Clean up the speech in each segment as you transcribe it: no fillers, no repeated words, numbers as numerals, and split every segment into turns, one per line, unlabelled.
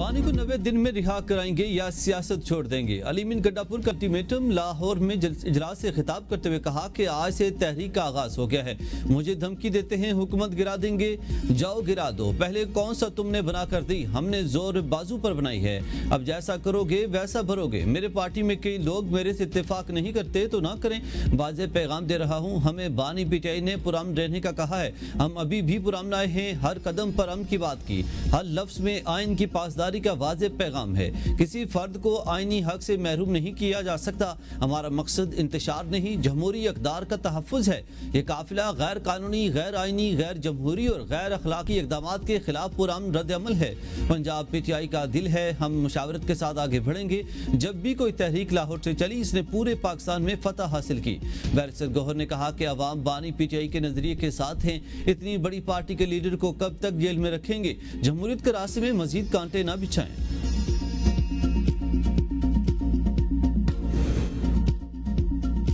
बानी को 90 दिन में रिहा कराएंगे या सियासत छोड़ देंगे। अली मीन गंडापुर का अल्टीमेटम। लाहौर में इजलास से खिताब करते हुए कहा कि आज से तहरीक का आगाज हो गया है। मुझे धमकी देते हैं हुकूमत गिरा देंगे, जाओ गिरा दो। पहले कौन सा तुमने बना कर दी, हमने जोर बाजू पर बनाई है। अब जैसा करोगे वैसा भरोगे। मेरे पार्टी में कई लोग मेरे से इत्तेफाक नहीं करते तो ना करें। वाज़ेह पैगाम दे रहा हूँ, हमें बानी पीटीआई ने पुरअमन रहने का कहा है। हम अभी भी पुरअमन आए हैं। हर कदम पर अमन की बात की, हर लफ्ज में आइन की पासदारी का वाज़ेह पैगाम है। किसी फर्द को आइनी हक से महरूम नहीं किया जा सकता। हमारा मकसद इंतशार नहीं, जमहूरी इक़दार का तहफ़्फ़ुज़ है। ये काफिला गैर कानूनी, गैर आइनी, गैर जमहूरी और गैर अखलाकी इक़दामात के खिलाफ पुरअमन रद्द अमल है। पंजाब पीटीआई का दिल है, हम मुशावरत के साथ आगे बढ़ेंगे। जब भी कोई तहरीक लाहौर से चली, इसने पूरे पाकिस्तान में फतह हासिल की। बैरिस्टर गौहर ने कहा कि अवाम बानी पीटीआई के नजरिए के साथ हैं। इतनी बड़ी पार्टी के लीडर को कब तक जेल में रखेंगे। जमहूरियत के रास्ते में मजीद कांटे न बिछाएं।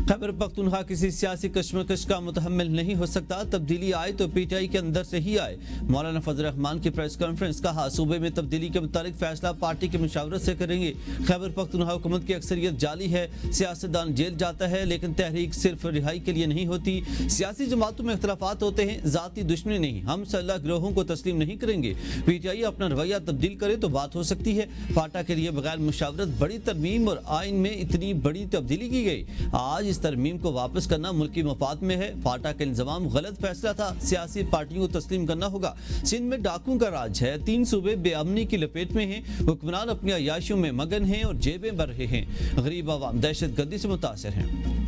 खैबर पख्तूनख्वा किसी सियासी कश्मकश का मुतहम्मिल नहीं हो सकता। तब्दीली आए तो पीटीआई के अंदर से ही आए। मौलाना फजल रहमान की प्रेस कॉन्फ्रेंस। कहा, सूबे में तब्दीली के मुतालिक फैसला पार्टी की मुशावरत से करेंगे। खैबर पख्तूनख्वा हुकूमत की अक्सरियत जाली है। सियासतदान जेल जाता है, लेकिन तहरीक सिर्फ रिहाई के लिए नहीं होती। सियासी जमातों में इख्तलाफात होते हैं, जाती दुश्मनी नहीं। हम सल्ला गिरोहों को तस्लीम नहीं करेंगे। पीटीआई अपना रवैया तब्दील करे तो बात हो सकती है। फाटा के लिए बगैर मुशावरत बड़ी तरमीम और आइन में इतनी बड़ी तब्दीली की गई। आज इस तरमीम को वापस करना मुल्की मफाद में है। फाटा का इंतजाम गलत फैसला था। सियासी पार्टियों को तस्लीम करना होगा। सिंध में डाकुओं का राज है। 3 सूबे बेअमनी की लपेट में हैं। हुक्मरान अपनी अयाशियों में मगन हैं और जेबें भर रहे हैं। गरीब आवाम दहशत गर्दी से मुतासिर हैं।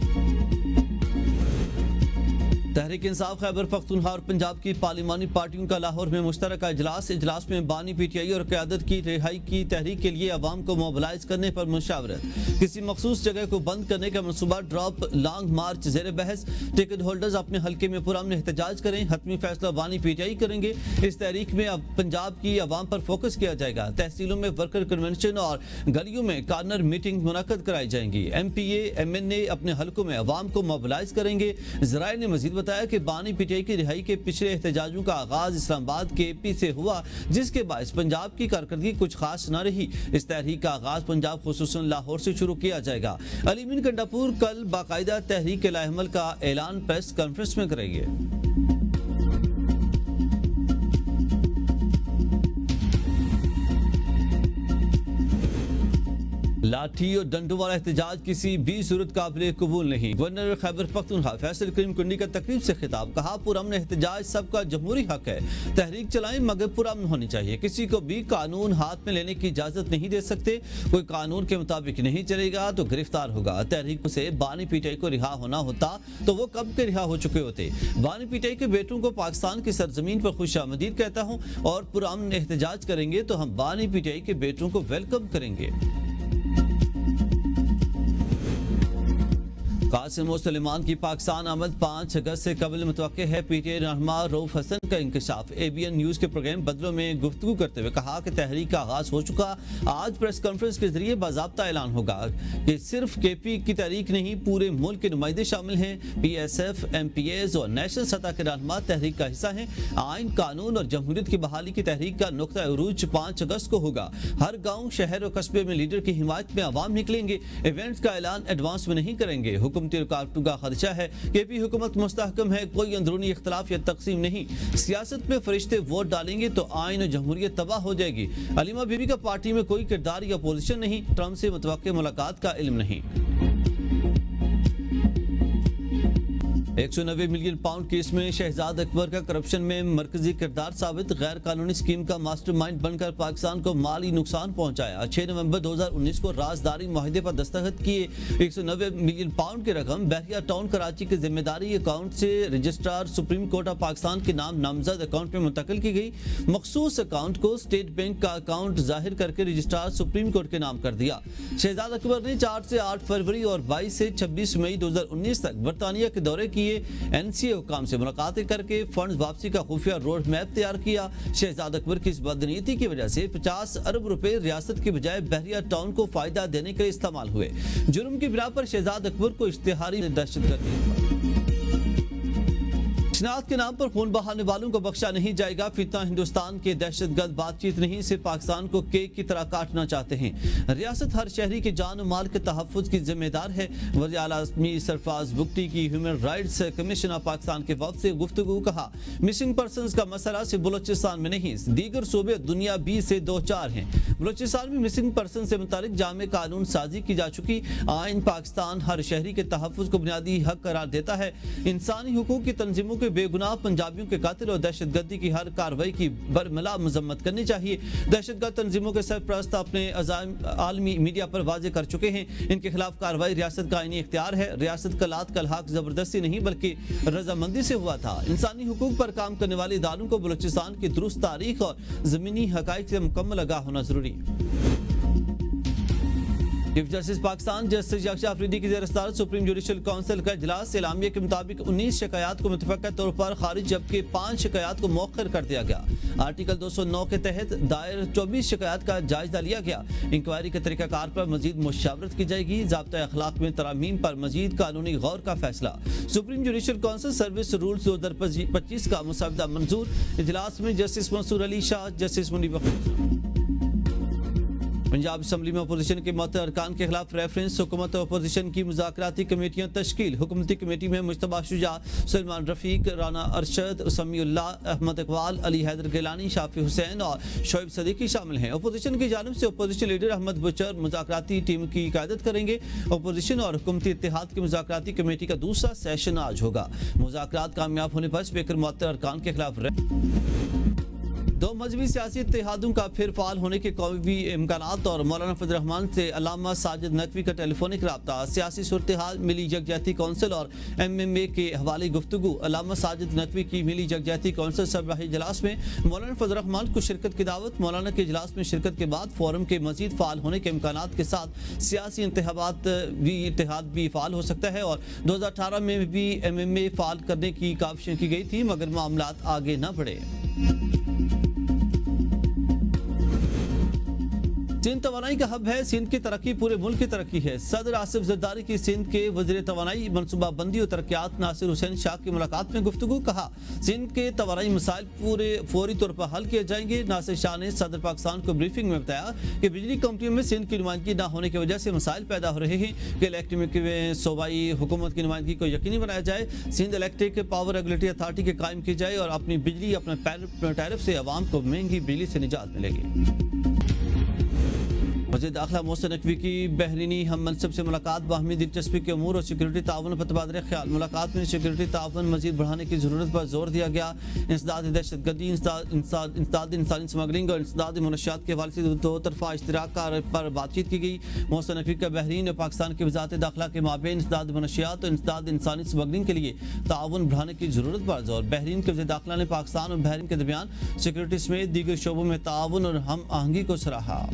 तहरीक इंसाफ खैबर पख्तूनख्वा और पंजाब की पार्लिमानी पार्टियों का लाहौर में मुश्तरका इजलास में बानी पीटीआई और क़यादत की रिहाई की तहरीक के लिए अवाम को मोबिलाइज करने पर मुशावरत। किसी मखसूस जगह को बंद करने का मनसूबा ड्रॉप, लॉन्ग मार्च ज़ेर बहस। टिकट होल्डर्स अपने हल्के में पुरअमन एहतजाज करें। हतमी फैसला बानी पीटीआई करेंगे। इस तहरीक में अब पंजाब की अवाम पर फोकस किया जाएगा। तहसीलों में वर्कर कन्वेंशन और गलियों में कार्नर मीटिंग मुनक्कद कराई जाएंगी। MPA MNA अपने हल्कों में अवाम को मोबिलाइज करेंगे। ज़राए ने मजीद बताया कि बानी पीटीआई की रिहाई के पिछले एहतजाजों का आगाज इस्लामाबाद के AP से हुआ, जिसके बायस पंजाब की कारकर्दगी कुछ खास न रही। इस तहरीक का आगाज पंजाब खुसूसन लाहौर से शुरू किया जाएगा। अली मीन गंडापुर कल बाकायदा तहरीक के लाएअमल का ऐलान प्रेस कॉन्फ्रेंस में करेंगे। लाठी और डंडों वाला एहतजाज किसी भी सूरत काबिल कबूल नहीं। गवर्नर खैबर पख्तूनख्वा फैसल करीम कुंडी का तकरीब से खिताब। कहा, पुरअमन एहतजाज सबका जमहूरी हक है। तहरीक चलाएं मगर पुरअमन होनी चाहिए। किसी को भी कानून हाथ में लेने की इजाजत नहीं दे सकते। कोई कानून के मुताबिक नहीं चलेगा तो गिरफ्तार होगा। तहरीक से बानी पीटीआई को रिहा होना होता तो वो कब के रिहा हो चुके होते। बानी पीटीआई के बेटों को पाकिस्तान की सरजमीन पर खुशामदीद कहता हूँ और पुरअमन एहतजाज करेंगे तो हम बानी पीटीआई के बेटों को वेलकम करेंगे। कासिम और सलेमान की पाकिस्तान आमद 5 अगस्त से कबल मुतवक्के है। पीटीआई रहनुमा रऊफ हसन का इंकशाफ। ABN न्यूज़ के प्रोग्राम बदलों में गुफ्तगू करते हुए कहा कि तहरीक का आगाज हो चुका। आज प्रेस कॉन्फ्रेंस के जरिए बाज़ाब्ता ऐलान होगा कि सिर्फ KP की तहरीक नहीं, पूरे मुल्क के नुमाइंदे शामिल हैं। PSF, MPAs और नेशनल सतह के रहनुमा तहरीक का हिस्सा हैं। आइन, कानून और जमहूरियत की बहाली की तहरीक का नुक्ता उरूज 5 अगस्त को होगा। हर गाँव, शहर और कस्बे में लीडर की हिमायत में अवाम निकलेंगे। इवेंट्स का ऐलान एडवांस में नहीं करेंगे। हुकूमती रुकावटों का खदशा है। KP हुकूमत मुस्तहकम है। कोई अंदरूनी इख्तलाफ या तकसीम नहीं। सियासत में फरिश्ते वोट डालेंगे तो आइन और जमहूरियत तबाह हो जाएगी। अलीमा बीबी का पार्टी में कोई किरदार या पोजीशन नहीं। ट्रंप से मुतवक्के मुलाकात का इल्म नहीं। 190 मिलियन पाउंड केस में शहजाद अकबर का करप्शन में मरकजी किरदार साबित। गैर कानूनी स्कीम का मास्टरमाइंड बनकर पाकिस्तान को माली नुकसान पहुंचाया। 6 नवंबर 2019 को राजदारी मुआहदे पर दस्तखत किए। 190 मिलियन पाउंड की रकम बहरिया टाउन कराची के जिम्मेदारी अकाउंट से registrar supreme court of Pakistan के नाम नामजद अकाउंट में मुंतकिल की गई। मखसूस अकाउंट को स्टेट बैंक का अकाउंट जाहिर करके रजिस्ट्रार सुप्रीम कोर्ट के नाम कर दिया। शहजाद अकबर ने 4 से 8 फरवरी और 22 से 26 मई 2019 तक बरतानिया के दौरे किए। NCA हुकाम से मुलाकातें करके फंड वापसी का खुफिया रोड मैप तैयार किया। शहजाद अकबर की इस बदनीयती की वजह से 50 अरब रुपए रियासत की बजाय बहरिया टाउन को फायदा देने के लिए इस्तेमाल हुए। जुर्म की बिना पर शहजाद अकबर को इश्तिहारी दहशतगर्दी شناخت کے نام پر خون بہانے والوں کو بخشا نہیں جائے گا. فتنہ ہندوستان کے دہشت گرد بات چیت نہیں, صرف پاکستان کو کیک کی طرح کاٹنا چاہتے ہیں. ریاست ہر شہری کے جان و مال کے تحفظ کی ذمہ دار ہے. وزیر اعلیٰ میر سرفراز بگٹی کی human rights commission of Pakistan کے وفد سے گفتگو. کہا مسنگ پرسنز کا مسئلہ صرف بلوچستان میں نہیں, دیگر صوبے دنیا بھی سے دو چار ہیں. بلوچستان میں مسنگ پرسن سے متعلق جامع قانون سازی کی جا چکی. آئین پاکستان ہر شہری کے تحفظ کو بنیادی حق قرار دیتا ہے. انسانی حقوق کی تنظیموں کے بے گناہ پنجابیوں کے قاتل اور دہشت گردی کی ہر کارروائی کی برملا مذمت کرنی چاہیے. دہشت گرد تنظیموں کے سرپرست اپنے عزائم عالمی میڈیا پر واضح کر چکے ہیں. ان کے خلاف کارروائی ریاست کا آئینی اختیار ہے. ریاست کا لات کا الحاق زبردستی نہیں بلکہ رضامندی سے ہوا تھا. انسانی حقوق پر کام کرنے والے اداروں کو بلوچستان کی درست تاریخ اور زمینی حقائق سے مکمل آگاہ ہونا ضروری ہے. چیف جسٹس پاکستان جسٹس یکشا افریدی کی زیر صدارت سپریم جوڈیشل کونسل کا اجلاس. اعلامیہ کے مطابق 19 شکایات کو متفقہ طور پر خارج جبکہ 5 شکایات کو مؤخر کر دیا گیا. آرٹیکل 209 کے تحت دائر 24 شکایات کا جائزہ لیا گیا. انکوائری کے طریقہ کار پر مزید مشاورت کی جائے گی. ضابطۂ اخلاق میں ترامیم پر مزید قانونی غور کا فیصلہ. Supreme judicial council service rules 2025 کا مسودہ منظور. اجلاس میں justice Mansoor Ali Shah, justice Munib Punjab assembly میں اپوزیشن کے معطل ارکان کے خلاف ریفرنس. حکومت اور اپوزیشن کی مذاکراتی کمیٹیاں تشکیل. حکومتی کمیٹی میں مجتبیٰ شجاع, سلمان رفیق, رانا ارشد, سمیع اللہ, احمد اقبال, علی حیدر گیلانی, شافی حسین اور شعیب صدیقی شامل ہیں. اپوزیشن کی جانب سے اپوزیشن لیڈر احمد بچر مذاکراتی ٹیم کی قیادت کریں گے. اپوزیشن اور حکومتی اتحاد کی مذاکراتی کمیٹی کا دوسرا سیشن آج ہوگا. مذاکرات کامیاب ہونے پر اسپیکر معطل ارکان کے خلاف دو مذہبی سیاسی اتحادوں کا پھر فعال ہونے کے قوی امکانات اور مولانا فضل الرحمان سے علامہ ساجد نقوی کا ٹیلی فونک رابطہ. سیاسی صورتحال, ملی یکجہتی کونسل اور MMA کے حوالے گفتگو. علامہ ساجد نقوی کی ملی یکجہتی کونسل سربراہی اجلاس میں مولانا فضل الرحمان کو شرکت کی دعوت. مولانا کے اجلاس میں شرکت کے بعد فورم کے مزید فعال ہونے کے امکانات کے ساتھ سیاسی اتحاد بھی فعال ہو سکتا ہے. اور 2018 میں بھی MMA فعال کرنے کی کاوشیں کی گئی تھی مگر معاملات آگے نہ بڑھے. سندھ توانائی کا ہب ہے. سندھ کی ترقی پورے ملک کی ترقی ہے. صدر آصف زرداری کی سندھ کے وزیر توانائی, منصوبہ بندی اور ترقیات ناصر حسین شاہ کی ملاقات میں گفتگو. کہا سندھ کے توانائی مسائل فوری طور پر حل کیے جائیں گے. ناصر شاہ نے صدر پاکستان کو بریفنگ میں بتایا کہ بجلی کمپنیوں میں سندھ کی نمائندگی نہ ہونے کی وجہ سے مسائل پیدا ہو رہے ہیں کہ الیکٹرک میں صوبائی حکومت کی نمائندگی کو یقینی بنایا جائے. Sindh electric power regulatory authority کے قائم کی جائے اور اپنی بجلی اپنے ٹیرف سے عوام کو مہنگی بجلی سے نجات ملے گی. وزیر داخلہ محسن نقوی کی بحرینی ہم منصب سے ملاقات. باہمی دلچسپی کے امور اور سیکورٹی تعاون پر تبادلہ خیال. ملاقات میں سیکورٹی تعاون مزید بڑھانے کی ضرورت پر زور دیا گیا. انسداد دہشت گردی, انسداد انسانی اسمگلنگ اور انسداد منشیات کے حوالے سے دو طرفہ اشتراک پر بات چیت کی گئی. محسن نقوی کا بحرین اور پاکستان کی وزارت داخلہ کے مابین انسداد منشیات اور انسداد انسانی اسمگلنگ کے لیے تعاون بڑھانے کی ضرورت پر زور. بحرین کے وزیر داخلہ نے پاکستان اور بحرین کے درمیان سیکورٹی سمیت دیگر شعبوں میں تعاون اور ہم آہنگی کو سراہا.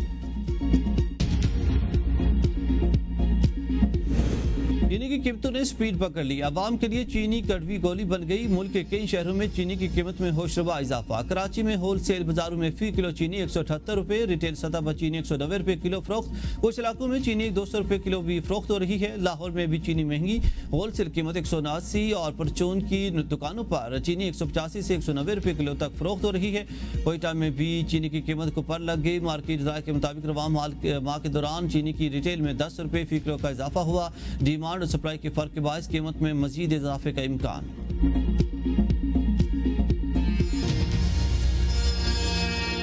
چینی کی قیمتوں نے سپیڈ پکڑ لی. عوام کے لیے چینی کڑوی گولی بن گئی. ملک کے کئی شہروں میں چینی کی قیمت میں ہوشربا اضافہ. کراچی میں ہول سیل بازاروں میں فی کلو چینی 178 روپے, ریٹیل سطح پر چینی 190 روپے کلو فروخت. کچھ علاقوں میں چینی 200 روپے کلو بھی فروخت ہو رہی ہے. لاہور میں بھی چینی مہنگی. ہول سیل قیمت 179 اور پرچون کی دکانوں پر چینی 185 سے 190 روپے کلو تک فروخت ہو رہی ہے. کوئٹہ میں بھی چینی کی قیمت کو پر لگ گئی. مارکیٹ ذرائع کے مطابق رواں ماہ کے دوران چینی کی ریٹیل میں 10 روپے فی کلو کا اضافہ ہوا. ڈیمانڈ اور سپلائی کے فرق کے باعث قیمت میں مزید اضافے کا امکان.